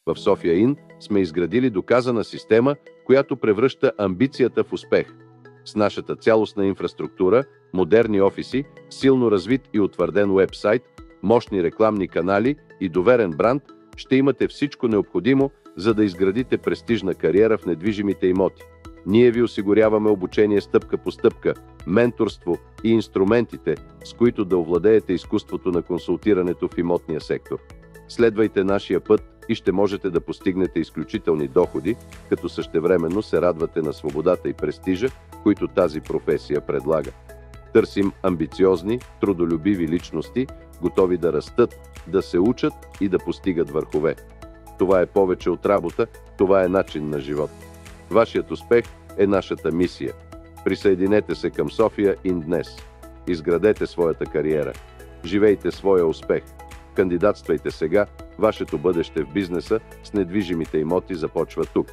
В София Ин сме изградили доказана система, която превръща амбицията в успех. С нашата цялостна инфраструктура, модерни офиси, силно развит и утвърден уебсайт, мощни рекламни канали и доверен бранд, ще имате всичко необходимо, за да изградите престижна кариера в недвижимите имоти. Ние ви осигуряваме обучение стъпка по стъпка, менторство и инструментите, с които да овладеете изкуството на консултирането в имотния сектор. Следвайте нашия път и ще можете да постигнете изключителни доходи, като същевременно се радвате на свободата и престижа, които тази професия предлага. Търсим амбициозни, трудолюбиви личности, готови да растат, да се учат и да постигат върхове. Това е повече от работа, това е начин на живот. Вашият успех е нашата мисия. Присъединете се към София Ин днес. Изградете своята кариера. Живейте своя успех. Кандидатствайте сега. Вашето бъдеще в бизнеса с недвижимите имоти започва тук.